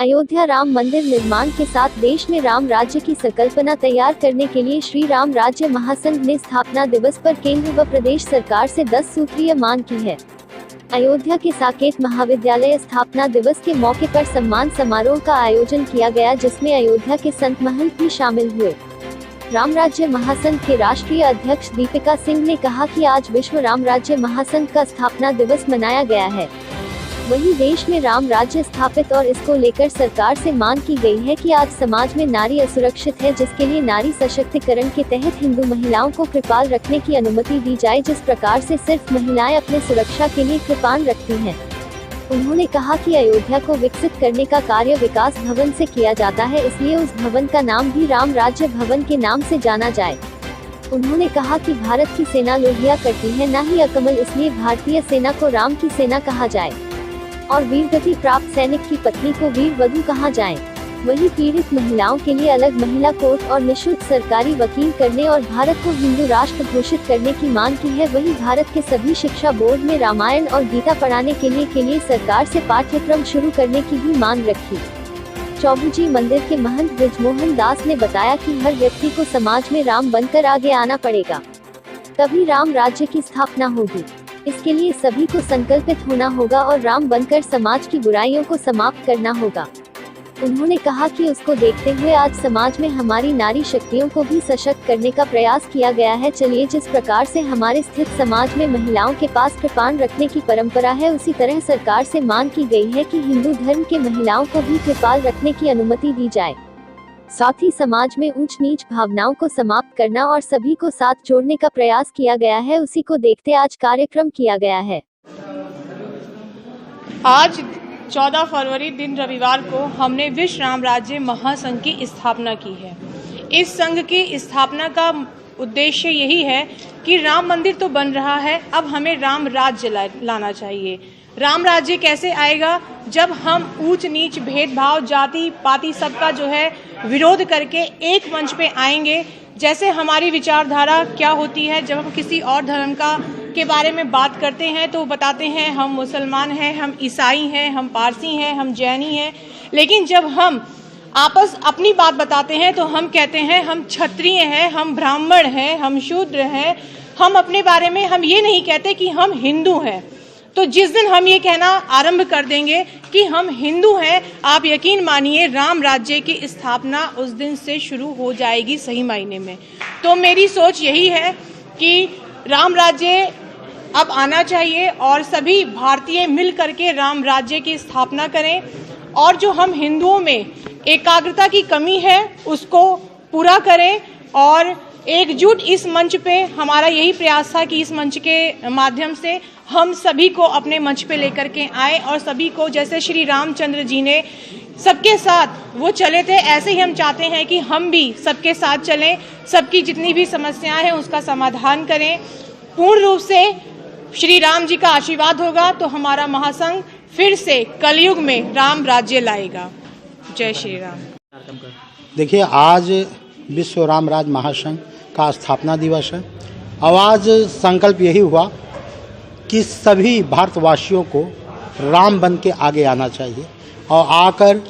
अयोध्या राम मंदिर निर्माण के साथ देश में राम राज्य की संकल्पना तैयार करने के लिए श्री राम राज्य महासंघ ने स्थापना दिवस पर केंद्र व प्रदेश सरकार से 10 सूत्रीय मांग की है। अयोध्या के साकेत महाविद्यालय स्थापना दिवस के मौके पर सम्मान समारोह का आयोजन किया गया, जिसमें अयोध्या के संत महंत भी शामिल हुए। राम राज्य महासंघ के राष्ट्रीय अध्यक्ष दीपिका सिंह ने कहा कि आज विश्व राम राज्य महासंघ का स्थापना दिवस मनाया गया है। वहीं देश में राम राज्य स्थापित और इसको लेकर सरकार से मांग की गई है कि आज समाज में नारी असुरक्षित है, जिसके लिए नारी सशक्तिकरण के तहत हिंदू महिलाओं को कृपाल रखने की अनुमति दी जाए, जिस प्रकार से सिर्फ महिलाएं अपने सुरक्षा के लिए कृपाल रखती हैं। उन्होंने कहा कि अयोध्या को विकसित करने का कार्य विकास भवन से किया जाता है, इसलिए उस भवन का नाम भी राम राज्य भवन के नाम से जाना जाए। उन्होंने कहा कि भारत की सेना लोहिया करती है, न ही अकमल, इसलिए भारतीय सेना को राम की सेना कहा जाए और वीरगति प्राप्त सैनिक की पत्नी को वीर वधु कहा जाए। वहीं पीड़ित महिलाओं के लिए अलग महिला कोर्ट और निःशुल्क सरकारी वकील करने और भारत को हिंदू राष्ट्र घोषित करने की मांग की है। वहीं भारत के सभी शिक्षा बोर्ड में रामायण और गीता पढ़ाने के लिए सरकार से पाठ्यक्रम शुरू करने की भी मांग रखी। चौबुजी मंदिर के महंत ब्रिजमोहन दास ने बताया कि हर व्यक्ति को समाज में राम बनकर आगे आना पड़ेगा, तभी राम राज्य की स्थापना होगी। इसके लिए सभी को संकल्पित होना होगा और राम बनकर समाज की बुराइयों को समाप्त करना होगा। उन्होंने कहा कि उसको देखते हुए आज समाज में हमारी नारी शक्तियों को भी सशक्त करने का प्रयास किया गया है। चलिए, जिस प्रकार से हमारे स्थित समाज में महिलाओं के पास कृपाण रखने की परंपरा है, उसी तरह सरकार से मांग की गई है कि हिंदू धर्म के महिलाओं को भी कृपाल रखने की अनुमति दी जाए। साथ ही समाज में ऊंच नीच भावनाओं को समाप्त करना और सभी को साथ जोड़ने का प्रयास किया गया है। उसी को देखते आज कार्यक्रम किया गया है। आज 14 फरवरी दिन रविवार को हमने विश्व राम राज्य महासंघ की स्थापना की है। इस संघ की स्थापना का उद्देश्य यही है कि राम मंदिर तो बन रहा है, अब हमें राम राज्य लाना चाहिए। राम राज्य कैसे आएगा? जब हम ऊंच नीच भेदभाव जाति पाति सबका जो है विरोध करके एक मंच पे आएंगे। जैसे हमारी विचारधारा क्या होती है, जब हम किसी और धर्म के बारे में बात करते हैं तो बताते हैं हम मुसलमान हैं, हम ईसाई हैं, हम पारसी हैं, हम जैनी हैं। लेकिन जब हम अपनी बात बताते हैं तो हम कहते हैं हम क्षत्रिय हैं, हम ब्राह्मण हैं, हम शूद्र हैं। हम अपने बारे में हम ये नहीं कहते कि हम हिंदू हैं। तो जिस दिन हम ये कहना आरंभ कर देंगे कि हम हिंदू हैं, आप यकीन मानिए राम राज्य की स्थापना उस दिन से शुरू हो जाएगी सही मायने में। तो मेरी सोच यही है कि राम राज्य अब आना चाहिए और सभी भारतीय मिल करके राम राज्य की स्थापना करें और जो हम हिंदुओं में एकाग्रता की कमी है उसको पूरा करें। और एकजुट इस मंच पे हमारा यही प्रयास था कि इस मंच के माध्यम से हम सभी को अपने मंच पे लेकर के आए और सभी को, जैसे श्री रामचंद्र जी ने सबके साथ वो चले थे, ऐसे ही हम चाहते हैं कि हम भी सबके साथ चलें, सबकी जितनी भी समस्याएं हैं उसका समाधान करें। पूर्ण रूप से श्री राम जी का आशीर्वाद होगा तो हमारा महासंघ फिर से कलयुग में राम राज्य लाएगा। जय श्री राम। देखिए, आज विश्व राम राज्य महासंघ का स्थापना दिवस है और आज संकल्प यही हुआ कि सभी भारतवासियों को राम बन के आगे आना चाहिए और आकर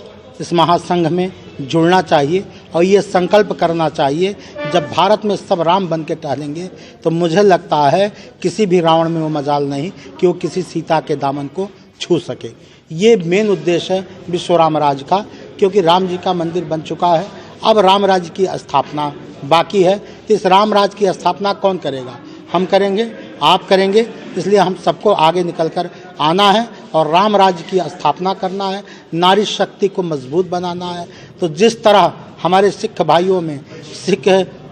इस महासंघ में जुड़ना चाहिए और ये संकल्प करना चाहिए, जब भारत में सब राम बन के टहलेंगे तो मुझे लगता है किसी भी रावण में वो मजाल नहीं कि वो किसी सीता के दामन को छू सके। ये मेन उद्देश्य है विश्व राम राज्य का, क्योंकि राम जी का मंदिर बन चुका है, अब राम राज्य की स्थापना बाकी है। तो इस राम राज्य की स्थापना कौन करेगा? हम करेंगे, आप करेंगे। इसलिए हम सबको आगे निकलकर आना है और राम राज्य की स्थापना करना है, नारी शक्ति को मजबूत बनाना है। तो जिस तरह हमारे सिख भाइयों में सिख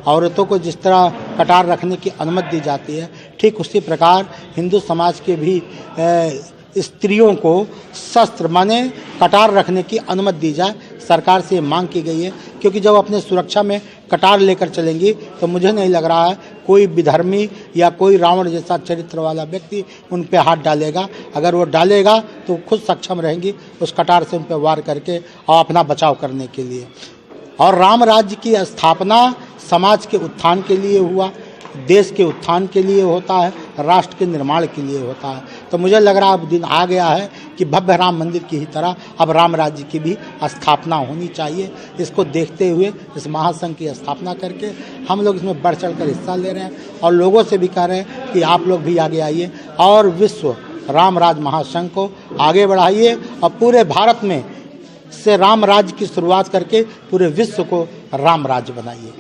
औरतों को जिस तरह कटार रखने की अनुमति दी जाती है, ठीक उसी प्रकार हिंदू समाज के भी स्त्रियों को शस्त्र माने कटार रखने की अनुमति दी जाए। सरकार से मांग की गई है, क्योंकि जब अपने सुरक्षा में कटार लेकर चलेंगी तो मुझे नहीं लग रहा है कोई विधर्मी या कोई रावण जैसा चरित्र वाला व्यक्ति उन पे हाथ डालेगा। अगर वो डालेगा तो खुद सक्षम रहेंगी उस कटार से उन पे वार करके और अपना बचाव करने के लिए। और राम राज्य की स्थापना समाज के उत्थान के लिए हुआ, देश के उत्थान के लिए होता है राष्ट्र के निर्माण के लिए होता है। तो मुझे लग रहा है अब दिन आ गया है कि भव्य राम मंदिर की ही तरह अब राम राज्य की भी स्थापना होनी चाहिए। इसको देखते हुए इस महासंघ की स्थापना करके हम लोग इसमें बढ़ चढ़ कर हिस्सा ले रहे हैं और लोगों से भी कह रहे हैं कि आप लोग भी आगे आइए और विश्व राम राज्य महासंघ को आगे बढ़ाइए और पूरे भारत में से राम राज्य की शुरुआत करके पूरे विश्व को राम राज्य बनाइए।